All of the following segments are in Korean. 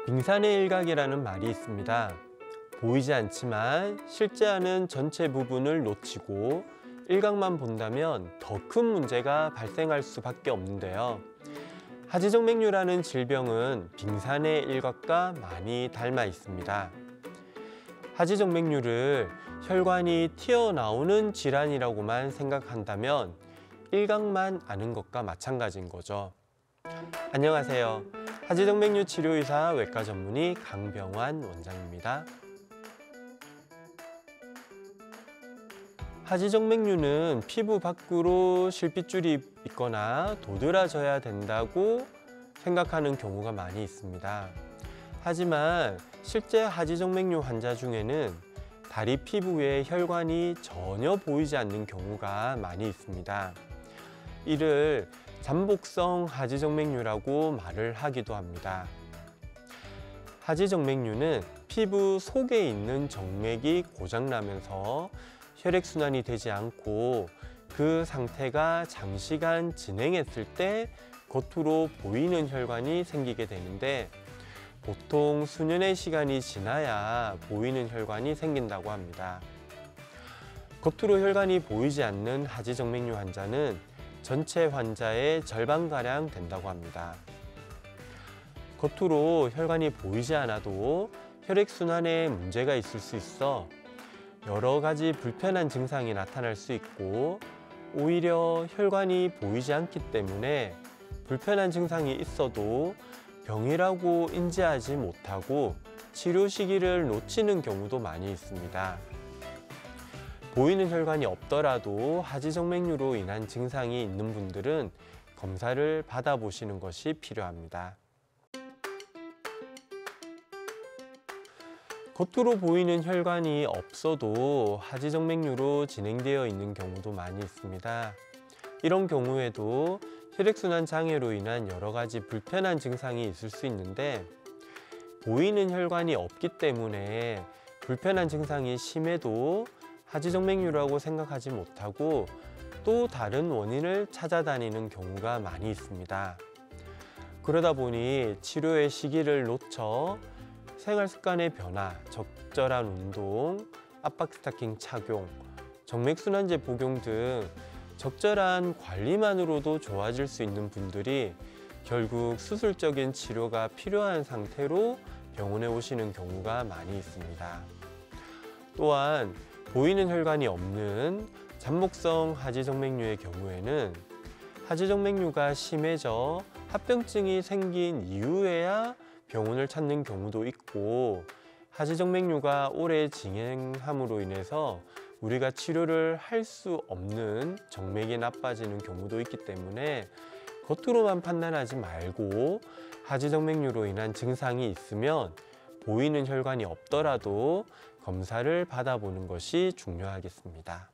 빙산의 일각이라는 말이 있습니다. 보이지 않지만 실제 하는 전체 부분을 놓치고 일각만 본다면 더 큰 문제가 발생할 수밖에 없는데요. 하지정맥류라는 질병은 빙산의 일각과 많이 닮아 있습니다. 하지정맥류를 혈관이 튀어나오는 질환이라고만 생각한다면 일각만 아는 것과 마찬가지인 거죠. 안녕하세요. 하지정맥류 치료의사 외과 전문의 강병환 원장입니다. 하지정맥류는 피부 밖으로 실핏줄이 있거나 도드라져야 된다고 생각하는 경우가 많이 있습니다. 하지만 실제 하지정맥류 환자 중에는 다리 피부에 혈관이 전혀 보이지 않는 경우가 많이 있습니다. 이를 잠복성 하지정맥류라고 말을 하기도 합니다. 하지정맥류는 피부 속에 있는 정맥이 고장나면서 혈액순환이 되지 않고 그 상태가 장시간 진행했을 때 겉으로 보이는 혈관이 생기게 되는데 보통 수년의 시간이 지나야 보이는 혈관이 생긴다고 합니다. 겉으로 혈관이 보이지 않는 하지정맥류 환자는 전체 환자의 절반가량 된다고 합니다. 겉으로 혈관이 보이지 않아도 혈액순환에 문제가 있을 수 있어 여러 가지 불편한 증상이 나타날 수 있고 오히려 혈관이 보이지 않기 때문에 불편한 증상이 있어도 병이라고 인지하지 못하고 치료 시기를 놓치는 경우도 많이 있습니다. 보이는 혈관이 없더라도 하지정맥류로 인한 증상이 있는 분들은 검사를 받아보시는 것이 필요합니다. 겉으로 보이는 혈관이 없어도 하지정맥류로 진행되어 있는 경우도 많이 있습니다. 이런 경우에도 혈액순환 장애로 인한 여러 가지 불편한 증상이 있을 수 있는데 보이는 혈관이 없기 때문에 불편한 증상이 심해도 하지정맥류라고 생각하지 못하고 또 다른 원인을 찾아다니는 경우가 많이 있습니다. 그러다 보니 치료의 시기를 놓쳐 생활 습관의 변화, 적절한 운동, 압박 스타킹 착용, 정맥순환제 복용 등 적절한 관리만으로도 좋아질 수 있는 분들이 결국 수술적인 치료가 필요한 상태로 병원에 오시는 경우가 많이 있습니다. 또한 보이는 혈관이 없는 잠복성 하지정맥류의 경우에는 하지정맥류가 심해져 합병증이 생긴 이후에야 병원을 찾는 경우도 있고 하지정맥류가 오래 진행함으로 인해서 우리가 치료를 할 수 없는 정맥이 나빠지는 경우도 있기 때문에 겉으로만 판단하지 말고 하지정맥류로 인한 증상이 있으면 보이는 혈관이 없더라도 검사를 받아보는 것이 중요하겠습니다.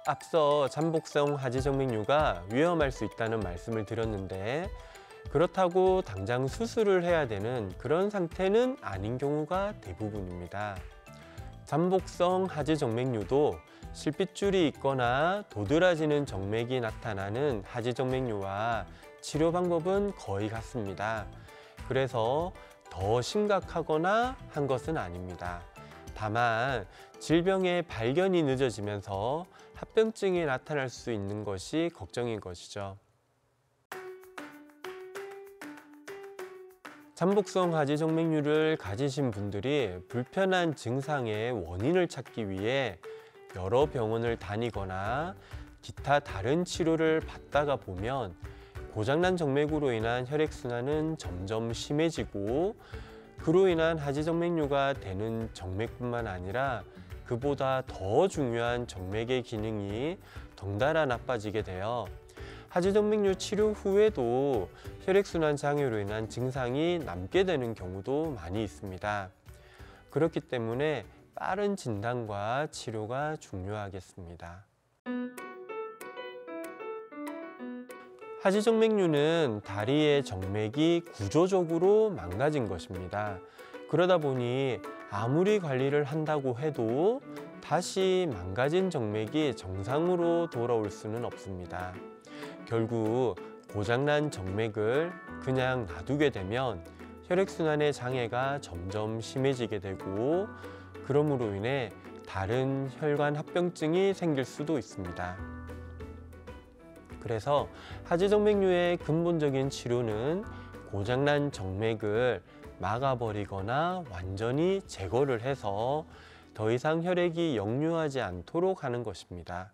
앞서 잠복성 하지정맥류가 위험할 수 있다는 말씀을 드렸는데 그렇다고 당장 수술을 해야 되는 그런 상태는 아닌 경우가 대부분입니다. 잠복성 하지정맥류도 실핏줄이 있거나 도드라지는 정맥이 나타나는 하지정맥류와 치료 방법은 거의 같습니다. 그래서 더 심각하거나 한 것은 아닙니다. 다만 질병의 발견이 늦어지면서 합병증이 나타날 수 있는 것이 걱정인 것이죠. 잠복성 하지정맥류를 가지신 분들이 불편한 증상의 원인을 찾기 위해 여러 병원을 다니거나 기타 다른 치료를 받다가 보면 고장난 정맥으로 인한 혈액순환은 점점 심해지고 그로 인한 하지정맥류가 되는 정맥뿐만 아니라 그보다 더 중요한 정맥의 기능이 덩달아 나빠지게 되어 하지정맥류 치료 후에도 혈액순환 장애로 인한 증상이 남게 되는 경우도 많이 있습니다. 그렇기 때문에 빠른 진단과 치료가 중요하겠습니다. 하지정맥류는 다리의 정맥이 구조적으로 망가진 것입니다. 그러다 보니 아무리 관리를 한다고 해도 다시 망가진 정맥이 정상으로 돌아올 수는 없습니다. 결국 고장난 정맥을 그냥 놔두게 되면 혈액순환의 장애가 점점 심해지게 되고, 그러므로 인해 다른 혈관 합병증이 생길 수도 있습니다. 그래서 하지정맥류의 근본적인 치료는 고장난 정맥을 막아버리거나 완전히 제거를 해서 더 이상 혈액이 역류하지 않도록 하는 것입니다.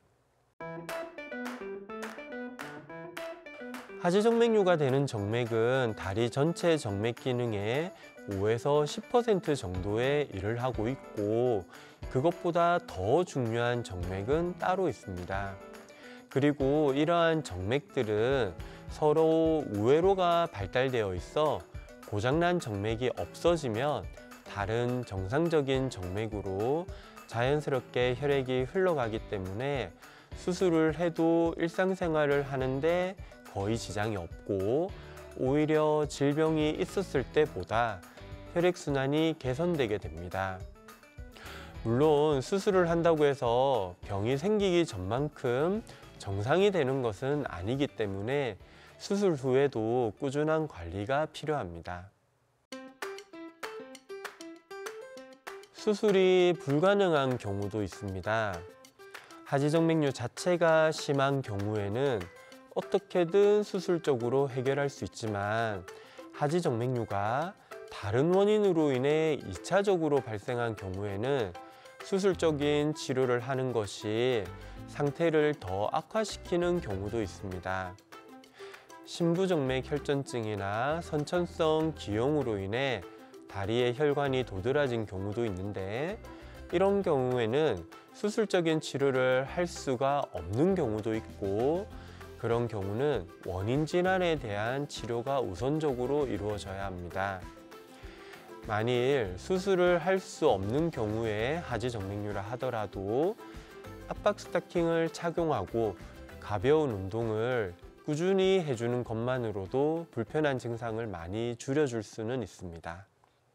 하지정맥류가 되는 정맥은 다리 전체 정맥 기능의 5에서 10% 정도에 일을 하고 있고, 그것보다 더 중요한 정맥은 따로 있습니다. 그리고 이러한 정맥들은 서로 우회로가 발달되어 있어 고장난 정맥이 없어지면 다른 정상적인 정맥으로 자연스럽게 혈액이 흘러가기 때문에 수술을 해도 일상생활을 하는데 거의 지장이 없고, 오히려 질병이 있었을 때보다 혈액순환이 개선되게 됩니다. 물론 수술을 한다고 해서 병이 생기기 전만큼 정상이 되는 것은 아니기 때문에 수술 후에도 꾸준한 관리가 필요합니다. 수술이 불가능한 경우도 있습니다. 하지정맥류 자체가 심한 경우에는 어떻게든 수술적으로 해결할 수 있지만, 하지정맥류가 다른 원인으로 인해 2차적으로 발생한 경우에는 수술적인 치료를 하는 것이 상태를 더 악화시키는 경우도 있습니다. 심부정맥 혈전증이나 선천성 기형으로 인해 다리의 혈관이 도드라진 경우도 있는데, 이런 경우에는 수술적인 치료를 할 수가 없는 경우도 있고, 그런 경우는 원인 질환에 대한 치료가 우선적으로 이루어져야 합니다. 만일 수술을 할 수 없는 경우에 하지정맥류라 하더라도 압박 스타킹을 착용하고 가벼운 운동을 꾸준히 해주는 것만으로도 불편한 증상을 많이 줄여줄 수는 있습니다.